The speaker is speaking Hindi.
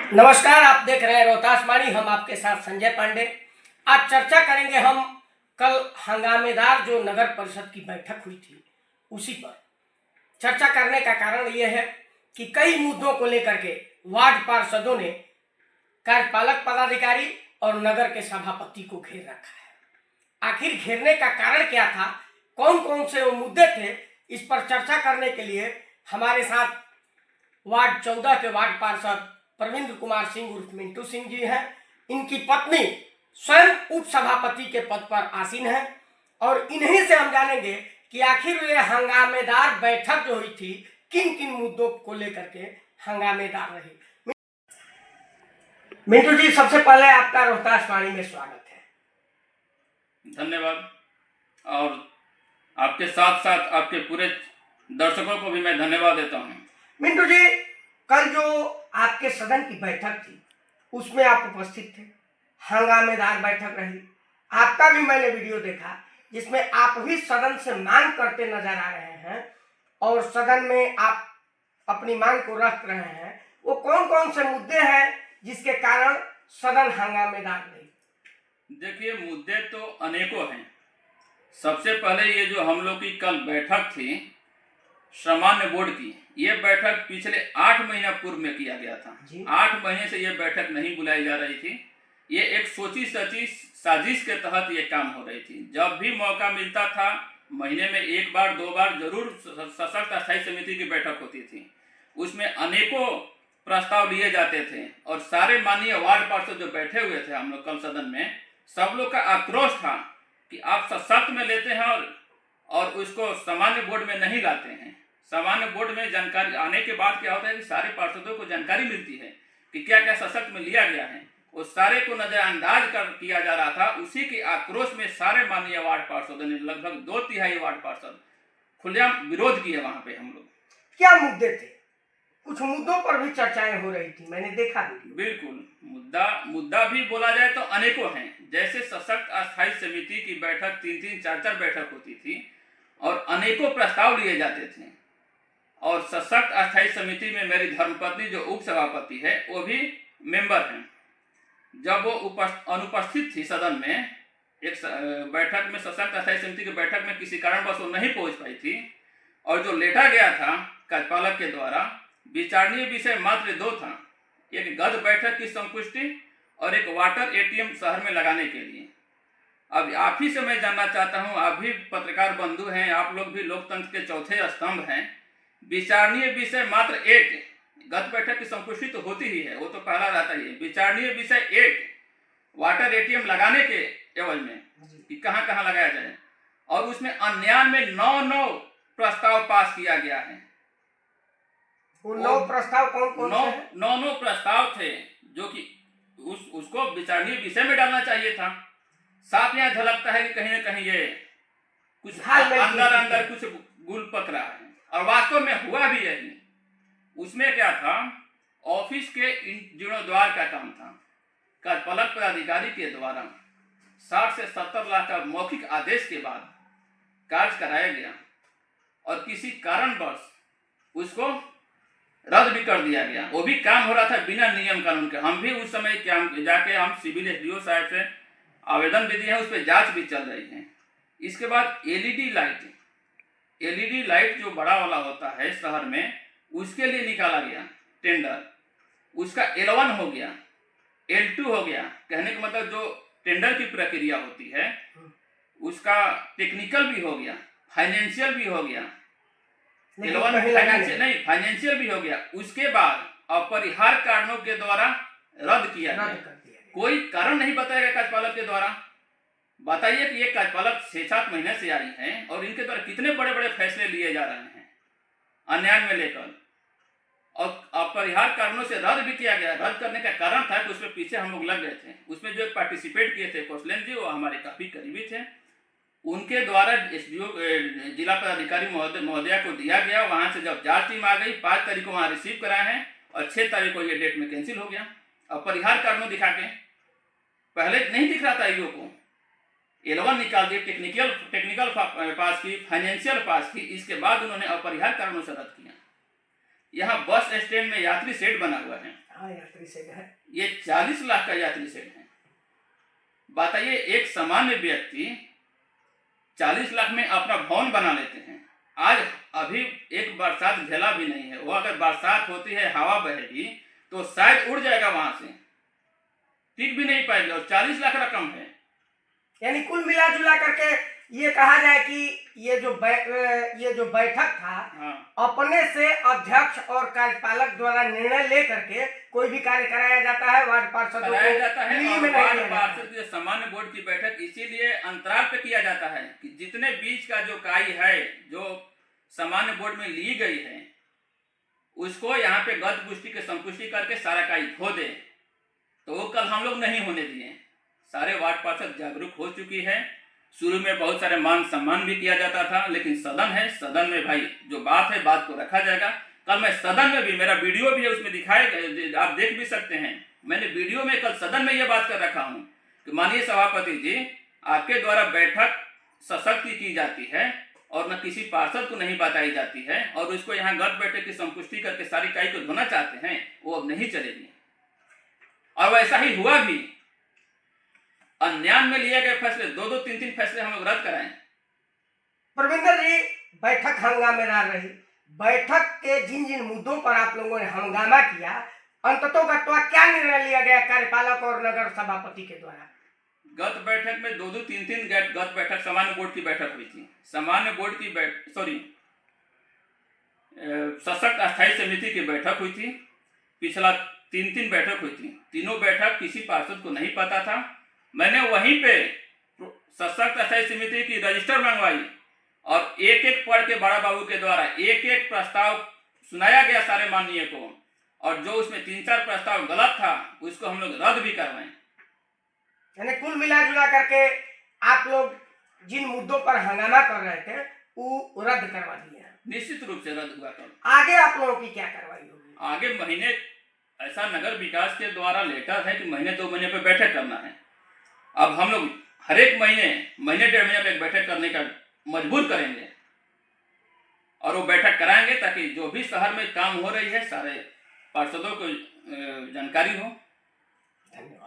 नमस्कार, आप देख रहे हैं रोहतास वाणी। हम आपके साथ संजय पांडे। आज चर्चा करेंगे हम कल हंगामेदार जो नगर परिषद की बैठक हुई थी उसी पर। चर्चा करने का कारण यह है कि कई मुद्दों को लेकर के वार्ड पार्षदों ने कार्यपालक पदाधिकारी और नगर के सभापति को घेर रखा है। आखिर घेरने का कारण क्या था, कौन कौन से वो मुद्दे थे, इस पर चर्चा करने के लिए हमारे साथ वार्ड 14 के वार्ड पार्षद प्रवीण कुमार सिंह उर्फ मिंटू सिंह जी हैं। इनकी पत्नी स्वयं उप सभापति के पद पर आसीन है और इन्हीं से हम जानेंगे कि आखिर ये हंगामेदार बैठक जो हुई थी किन किन मुद्दों को लेकर के हंगामेदार रही। मिंटू जी, सबसे पहले आपका रोहतास वाणी में स्वागत है। धन्यवाद। और आपके साथ साथ आपके पूरे दर्शकों को भी मैं धन्यवाद देता हूँ। मिंटू जी, कल जो आपके सदन की बैठक थी उसमें आप उपस्थित थे। हंगामेदार बैठक रही। आपका भी मैंने वीडियो देखा जिसमें आप भी सदन से मांग करते नजर आ रहे हैं और सदन में आप अपनी मांग को रख रहे हैं। वो कौन कौन से मुद्दे हैं जिसके कारण सदन हंगामेदार रही? देखिए, मुद्दे तो अनेकों हैं। सबसे पहले ये जो हम लोग की कल बैठक थी सामान्य बोर्ड की, ये बैठक पिछले 8 महीना पूर्व में किया गया था। 8 महीने से ये बैठक नहीं बुलाई जा रही थी। ये एक सोची सची साजिश के तहत ये काम हो रही थी। जब भी मौका मिलता था, महीने में 1 बार 2 बार जरूर सशक्त अस्थायी समिति की बैठक होती थी। उसमें अनेकों प्रस्ताव लिए जाते थे और सारे माननीय वार्ड पार्षद जो बैठे हुए थे हम लोग कल सदन में, सब लोग का आक्रोश था कि आप सशक्त में लेते हैं और उसको सामान्य बोर्ड में नहीं लाते हैं। सामान्य बोर्ड में जानकारी आने के बाद क्या होता है कि सारे पार्षदों को जानकारी मिलती है कि क्या क्या सशक्त में लिया गया है। उस सारे को नजरअंदाज किया जा रहा था। उसी के आक्रोश में सारे माननीय वार्ड पार्षदों ने, लगभग 2/3 वार्ड पार्षद खुलेआम विरोध किए वहां पे हम लोग। क्या मुद्दे थे? कुछ मुद्दों पर भी चर्चाएं हो रही थी, मैंने देखा भी। बिल्कुल, मुद्दा भी बोला जाए तो अनेकों हैं। जैसे सशक्त अस्थायी समिति की बैठक 3-3 4-4 बैठक होती थी और अनेकों प्रस्ताव लिए जाते थे। और सशक्त अस्थायी समिति में मेरी धर्मपत्नी जो उप सभापति है वो भी मेंबर हैं। जब वो अनुपस्थित थी सदन में, एक बैठक में, सशक्त अस्थायी समिति की बैठक में किसी कारणवश वो नहीं पहुंच पाई थी और जो लेटा गया था कार्यपालक के द्वारा, विचारणीय विषय मात्र 2 था। एक गद बैठक की संपुष्टि और एक वाटर एटीएम शहर में लगाने के लिए। अब आप ही से मैं जानना चाहता हूं, आप भी पत्रकार बंधु हैं, आप लोग भी लोकतंत्र के चौथे स्तंभ हैं। विचारणीय विषय मात्र 1, गत बैठक की संपुष्टि तो होती ही है, वो तो पहला रहता ही है। विचारणीय विषय 1 वाटर एटीएम लगाने के एवज में कि कहां कहां लगाया जाए, और उसमें अन्यान में 9 प्रस्ताव पास किया गया है। वो 9 प्रस्ताव कौन कौन से हैं? 9 प्रस्ताव थे जो कि उसको विचारणीय विषय में डालना चाहिए था। साथ में झलकता है कि कहीं ना कहीं ये कुछ अंदर कुछ गुल पक रहा है, और वास्तव में हुआ भी यही। उसमें क्या था, ऑफिस के जीर्णोद्वार का काम था। कार्यपालक पदाधिकारी के द्वारा 60 से 70 लाख का मौखिक आदेश के बाद कार्य कराया गया और किसी कारणवश उसको रद्द भी कर दिया गया। वो भी काम हो रहा था बिना नियम कानून के। हम भी उस समय जाके हम सिविल एसडीओ साहब से आवेदन भी दिए हैं, उस पर जांच भी चल रही है। इसके बाद एलईडी लाइट जो बड़ा वाला होता है शहर में, उसके लिए निकाला गया टेंडर। उसका L1 हो गया, L2 हो गया। कहने का मतलब जो टेंडर की प्रक्रिया होती है उसका टेक्निकल भी हो गया, फाइनेंशियल भी हो गया। L1 फाइनेंशियल भी हो गया। उसके बाद अपरिहार्य कारणों के द्वारा रद्द किया गया। कोई कारण नहीं बताएगा कार्यपालक के द्वारा। बताइए कि ये कार्यपालक 6-7 महीने से आई हैं और इनके द्वारा कितने बड़े बड़े फैसले लिए जा रहे हैं अन्याय में लेकर, और अपरिहार्य कारणों से रद्द भी किया गया। रद्द करने का कारण था कि उसमें पीछे हम लोग लग गए थे। उसमें जो पार्टिसिपेट किए थे कौशलेंद्र जी, वो हमारे काफी करीबी थे। उनके द्वारा एसडीओ जिला पदाधिकारी महोदया को दिया गया। वहां से जब जांच टीम आ गई, 5 तारीख को वहां रिसीव कराए हैं और 6 तारीख को ये डेट में कैंसिल हो गया। अपरिहार्य कारणों दिखा के, पहले नहीं दिख रहा था ईओ को, L1 निकाल दिए, टेक्निकल पास की, फाइनेंशियल पास की। इसके बाद उन्होंने अपरिहार्य कारणों से रद्द किया। यहाँ बस स्टैंड में यात्री शेड बना हुआ है। हाँ, यात्री शेड है। ये 40 लाख का यात्री शेड है। बताइए, एक सामान्य व्यक्ति 40 लाख में अपना भवन बना लेते हैं। आज अभी एक बरसात झेला भी नहीं है, वो अगर बरसात होती है, हवा बहेगी तो शायद उड़ जाएगा वहां से, टिक भी नहीं पाएगा, और 40 लाख रकम है। यानी कुल मिला जुला करके ये कहा जाए कि ये जो बैठक था, हाँ, अपने से अध्यक्ष और कार्यपालक द्वारा निर्णय ले करके कोई भी कार्य कराया जाता है, वार्ड पार्षदों कराया जाता है। दिल्ली और में नहीं वार्ड लिया जाता है। पार्षद जो सामान्य बोर्ड की बैठक इसीलिए अंतराल पे किया जाता है कि जितने बीच का जो काई है, जो सामान्य बोर्ड में ली गई है, उसको यहाँ पे गत पुष्टि के संपुष्टि करके सारा काई धो दे। तो वो कल हम लोग नहीं होने दिए। सारे वार्ड पार्षद जागरूक हो चुकी है। शुरू में बहुत सारे मान सम्मान भी किया जाता था, लेकिन सदन है, सदन में भाई जो बात है, बात को रखा जाएगा। कल मैं सदन में भी, मेरा वीडियो भी है, उसमें दिखाए, आप देख भी सकते हैं। मैंने वीडियो में कल सदन में ये बात कर रखा हूँ कि माननीय सभापति जी, आपके द्वारा बैठक सशक्त की जाती है और न किसी पार्षद को नहीं बताई जाती है, और उसको यहाँ गत बैठक की संपुष्टि करके सारी काई को धोना चाहते हैं, वो अब नहीं चलेगी। और वैसा ही हुआ भी। अन्यान में लिए गए फैसले, 2-2, 3-3 फैसले हम लोग रद्द कराएं। परविंदर जी, बैठक हंगामेदार रही। बैठक के जिन जिन मुद्दों पर आप लोगों ने हंगामा किया, अंततोगत्वा क्या निर्णय लिया गया कार्यपालक और नगर सभापति के द्वारा? गत बैठक में 2-2, 3-3 गत बैठक सामान्य बोर्ड की बैठक हुई थी। सामान्य बोर्ड की सशक्त अस्थायी समिति की बैठक हुई थी। पिछला 3-3 बैठक हुई थी। तीनों बैठक किसी पार्षद को नहीं पता था। मैंने वहीं पे सशक्त अस्थायी समिति की रजिस्टर मंगवाई और एक एक पढ़ के बड़ा बाबू के द्वारा एक एक प्रस्ताव सुनाया गया सारे माननीय को, और जो उसमें 3-4 प्रस्ताव गलत था उसको हम लोग रद्द भी करवाएं। यानी कुल मिला जुला करके आप लोग जिन मुद्दों पर हंगामा कर रहे थे वो रद्द करवा दिए हैं। निश्चित रूप से रद्द हुआ। कल आगे आप लोगों की क्या कार्रवाई होगी? आगे महीने, ऐसा नगर विकास के द्वारा लेटर है कि महीने 2 महीने पे बैठक करना है। अब हम लोग हर एक महीने 1-1.5 महीने पे एक बैठक करने का मजबूर करेंगे, और वो बैठक कराएंगे ताकि जो भी शहर में काम हो रही है सारे पार्षदों को जानकारी हो। धन्यवाद।